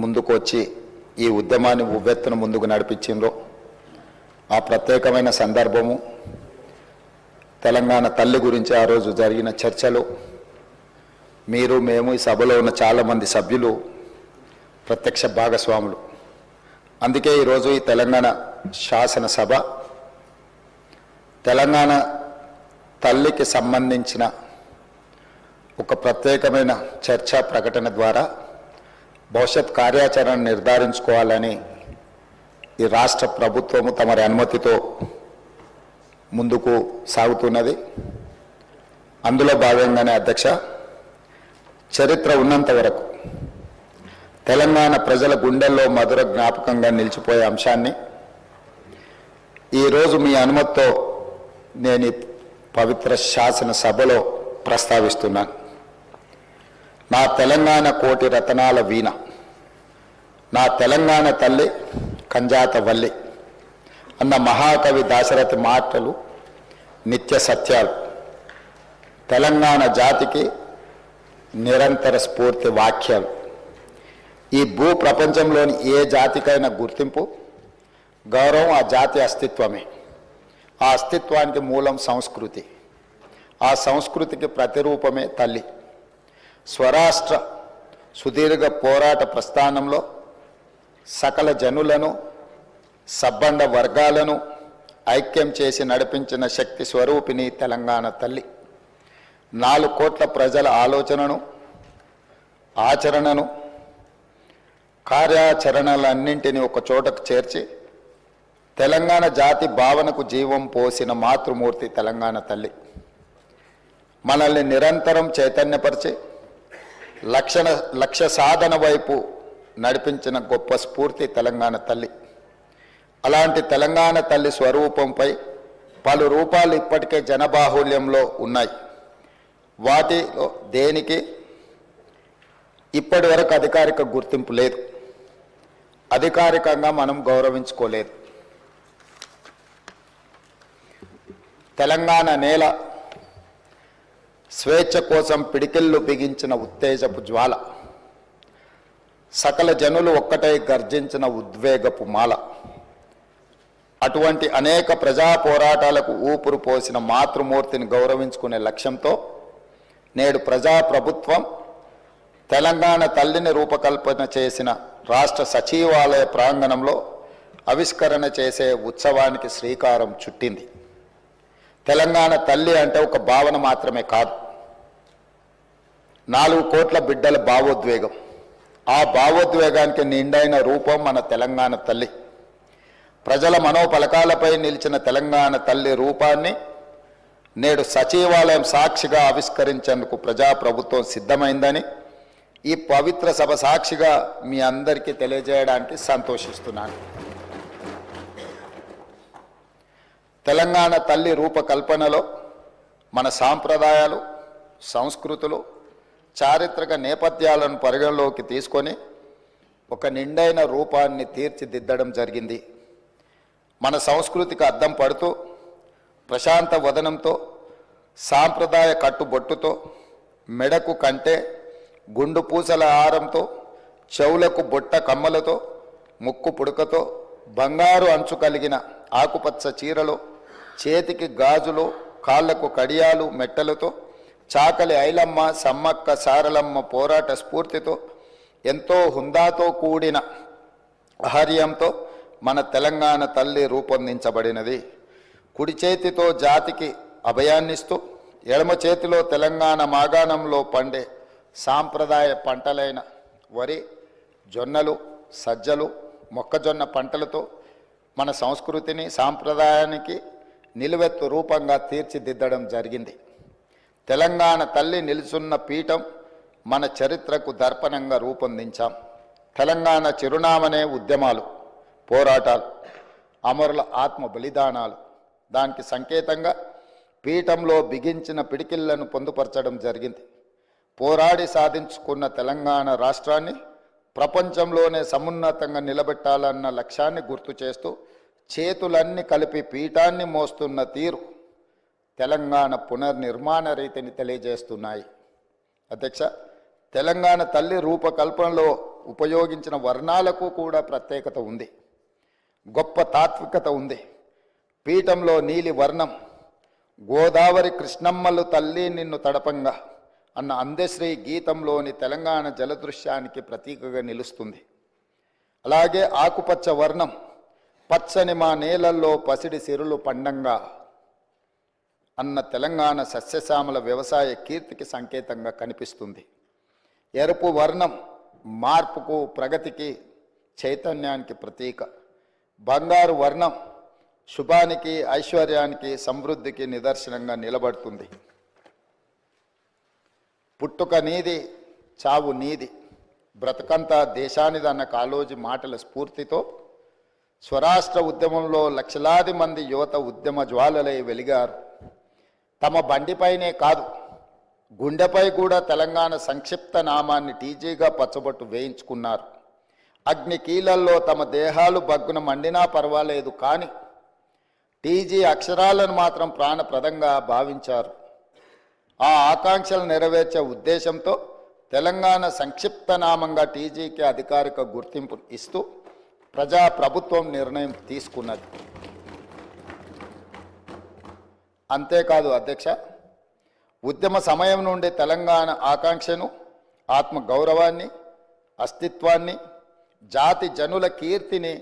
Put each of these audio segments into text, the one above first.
ముందుకు వచ్చి ఈ ఉద్యమాన్ని ఉవ్వెత్తున ముందుకు నడిపించిండ్రో ఆ ప్రత్యేకమైన సందర్భము, తెలంగాణ తల్లి గురించి ఆ రోజు జరిగిన చర్చలు, మీరు మేము ఈ సభలో ఉన్న చాలామంది సభ్యులు ప్రత్యక్ష భాగస్వాములు. అందుకే ఈరోజు ఈ తెలంగాణ శాసనసభ తెలంగాణ తల్లికి సంబంధించిన ఒక ప్రత్యేకమైన చర్చా ప్రకటన ద్వారా భవిష్యత్ కార్యాచరణ నిర్ధారించుకోవాలని ఈ రాష్ట్ర ప్రభుత్వము తమరి అనుమతితో ముందుకు సాగుతున్నది. అందులో భాగంగానే అధ్యక్ష, చరిత్ర ఉన్నంత వరకు తెలంగాణ ప్రజల గుండెల్లో మధుర జ్ఞాపకంగా నిలిచిపోయే అంశాన్ని ఈరోజు మీ అనుమతితో నేను ఈ పవిత్ర శాసనసభలో ప్రస్తావిస్తున్నాను. నా తెలంగాణ కోటి రతనాల వీణ, నా తెలంగాణ తల్లి కంజాత వల్లి అన్న మహాకవి దాశరథి మాటలు నిత్య సత్యాలు, తెలంగాణ జాతికి నిరంతర స్ఫూర్తి వాక్యాలు. ఈ భూ ప్రపంచంలోని ఏ జాతికైనా గుర్తింపు, గౌరవం ఆ జాతి అస్తిత్వమే. ఆ అస్తిత్వానికి మూలం సంస్కృతి, ఆ సంస్కృతికి ప్రతిరూపమే తల్లి. స్వరాష్ట్ర సుదీర్ఘ పోరాట ప్రస్థానంలో సకల జనులను, సబ్బండ వర్గాలను ఐక్యం చేసి నడిపించిన శక్తి స్వరూపిణి తెలంగాణ తల్లి. 4 కోట్ల ప్రజల ఆలోచనను, ఆచరణను, కార్యాచరణలన్నింటినీ ఒక చోటకు చేర్చి తెలంగాణ జాతి భావనకు జీవం పోసిన మాతృమూర్తి తెలంగాణ తల్లి. మనల్ని నిరంతరం చైతన్యపరిచి లక్ష్య సాధన వైపు నడిపించిన గొప్ప స్ఫూర్తి తెలంగాణ తల్లి. అలాంటి తెలంగాణ తల్లి స్వరూపంపై పలు రూపాలు ఇప్పటికే జనబాహుళ్యంలో ఉన్నాయి. వాటిలో దేనికి ఇప్పటి వరకు అధికారిక గుర్తింపు లేదు, అధికారికంగా మనం గౌరవించుకోలేదు. తెలంగాణ నేల స్వేచ్ఛ కోసం పిడికిళ్ళు బిగించిన ఉత్తేజపు జ్వాల, సకల జనులు ఒక్కటై గర్జించిన ఉద్వేగపు మాల. అటువంటి అనేక ప్రజా పోరాటాలకు ఊపిరి పోసిన మాతృమూర్తిని గౌరవించుకునే లక్ష్యంతో నేడు ప్రజాప్రభుత్వం తెలంగాణ తల్లిని రూపకల్పన చేసిన రాష్ట్ర సచివాలయ ప్రాంగణంలో ఆవిష్కరణ చేసే ఉత్సవానికి శ్రీకారం చుట్టింది. తెలంగాణ తల్లి అంటే ఒక భావన మాత్రమే కాదు, 4 కోట్ల బిడ్డల భావోద్వేగం. ఆ భావోద్వేగానికి నిండైన రూపం మన తెలంగాణ తల్లి. ప్రజల మనోపలకాలపై నిలిచిన తెలంగాణ తల్లి రూపాన్ని నేడు సచివాలయం సాక్షిగా ఆవిష్కరించేందుకు ప్రజాప్రభుత్వం సిద్ధమైందని ఈ పవిత్ర సభ సాక్షిగా మీ అందరికీ తెలియజేయడానికి సంతోషిస్తున్నాను. తెలంగాణ తల్లి రూపకల్పనలో మన సాంప్రదాయాలు, సంస్కృతులు, చారిత్రక నేపథ్యాలను పరిగణలోకి తీసుకొని ఒక నిండైన రూపాన్ని తీర్చిదిద్దడం జరిగింది. మన సంస్కృతికి అద్దం పడుతూ ప్రశాంత వదనంతో, సాంప్రదాయ కట్టుబొట్టుతో, మెడకు కంటే గుండు పూసల హారంతో, చెవులకు బొట్ట కమ్మలతో, ముక్కు పుడకతో, బంగారు అంచు కలిగిన ఆకుపచ్చ చీరలో, చేతికి గాజులు, కాళ్లకు కడియాలు మెట్టలతో, చాకలి ఐలమ్మ, సమ్మక్క సారలమ్మ పోరాట స్ఫూర్తితో, ఎంతో హుందాతో కూడిన ఆహార్యంతో మన తెలంగాణ తల్లి రూపొందించబడినది. కుడి చేతితో జాతికి అభయాన్నిస్తూ, ఎడమ చేతిలో తెలంగాణ మాగాణంలో పండే సాంప్రదాయ పంటలైన వరి, జొన్నలు, సజ్జలు, మొక్కజొన్న పంటలతో మన సంస్కృతిని, సాంప్రదాయానికి నిలువెత్తు రూపంగా తీర్చిదిద్దడం జరిగింది. తెలంగాణ తల్లి నిలుచున్న పీఠం మన చరిత్రకు దర్పణంగా రూపొందించాం. తెలంగాణ చిరునామనే ఉద్యమాలు, పోరాటాలు, అమరుల ఆత్మ బలిదానాలు. దానికి సంకేతంగా పీఠంలో బిగించిన పిడికిళ్లను పొందుపరచడం జరిగింది. పోరాడి సాధించుకున్న తెలంగాణ రాష్ట్రాన్ని ప్రపంచంలోనే సమున్నతంగా నిలబెట్టాలన్న లక్ష్యాన్ని గుర్తు చేస్తూ చేతులన్నీ కలిపి పీఠాన్ని మోస్తున్న తీరు తెలంగాణ పునర్నిర్మాణ రీతిని తెలియజేస్తున్నాయి. అధ్యక్ష, తెలంగాణ తల్లి రూపకల్పనలో ఉపయోగించిన వర్ణాలకు కూడా ప్రత్యేకత ఉంది, గొప్ప తాత్వికత ఉంది. పీఠంలో నీలి వర్ణం గోదావరి కృష్ణమ్మలు తల్లి నిన్ను తడపంగా అన్న అందశ్రీ గీతంలోని తెలంగాణ జలదృశ్యానికి ప్రతీకగా నిలుస్తుంది. అలాగే ఆకుపచ్చ వర్ణం పచ్చని మా నేలల్లో పసిడి సిరులు పండంగా అన్న తెలంగాణ సస్యశ్యామల వ్యవసాయ కీర్తికి సంకేతంగా కనిపిస్తుంది. ఎరుపు వర్ణం మార్పుకు, ప్రగతికి, చైతన్యానికి ప్రతీక. బంగారు వర్ణం శుభానికి, ఐశ్వర్యానికి, సమృద్ధికి నిదర్శనంగా నిలబడుతుంది. పుట్టుక నీది, చావు నీది, బ్రతకంతా దేశానిదన్న కాళోజీ మాటల స్ఫూర్తితో స్వరాష్ట్ర ఉద్యమంలో లక్షలాది మంది యువత ఉద్యమ జ్వాలలై వెలిగారు. తమ బండిపైనే కాదు, గుండెపై కూడా తెలంగాణ సంక్షిప్త నామాన్ని టీజీగా పచ్చబొట్టు వేయించుకున్నారు. అగ్ని కీలల్లో తమ దేహాలు బగ్గున మండినా పర్వాలేదు, కానీ టీజీ అక్షరాలను మాత్రం ప్రాణప్రదంగా భావించారు. ఆ ఆకాంక్షలు నెరవేర్చే ఉద్దేశంతో తెలంగాణ సంక్షిప్త నామంగా టీజీకి అధికారిక గుర్తింపు ఇస్తూ ప్రజాప్రభుత్వం నిర్ణయం తీసుకున్నది. అంతేకాదు అధ్యక్ష, ఉద్యమ సమయం నుండి తెలంగాణ ఆకాంక్షను, ఆత్మగౌరవాన్ని, అస్తిత్వాన్ని, జాతి జనుల కీర్తిని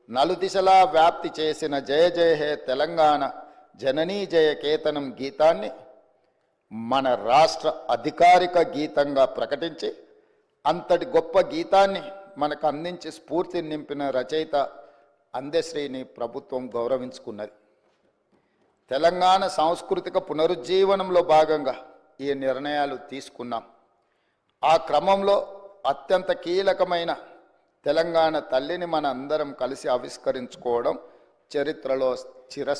నలుదిశలా వ్యాప్తి చేసిన జయ జయ హే తెలంగాణ జననీ జయ కేతనం గీతాన్ని మన రాష్ట్ర అధికారిక గీతంగా ప్రకటించి అంతటి గొప్ప గీతాన్ని మనకు అందించి స్ఫూర్తిని నింపిన రచయిత అందశ్రీని ప్రభుత్వం గౌరవించుకున్నది. తెలంగాణ సాంస్కృతిక పునరుజ్జీవనంలో భాగంగా ఈ నిర్ణయాలు తీసుకున్నాం. ఆ క్రమంలో అత్యంత కీలకమైన తెలంగాణ తల్లిని మన అందరం కలిసి ఆవిష్కరించుకోవడం చరిత్రలో చిరస్థాయి.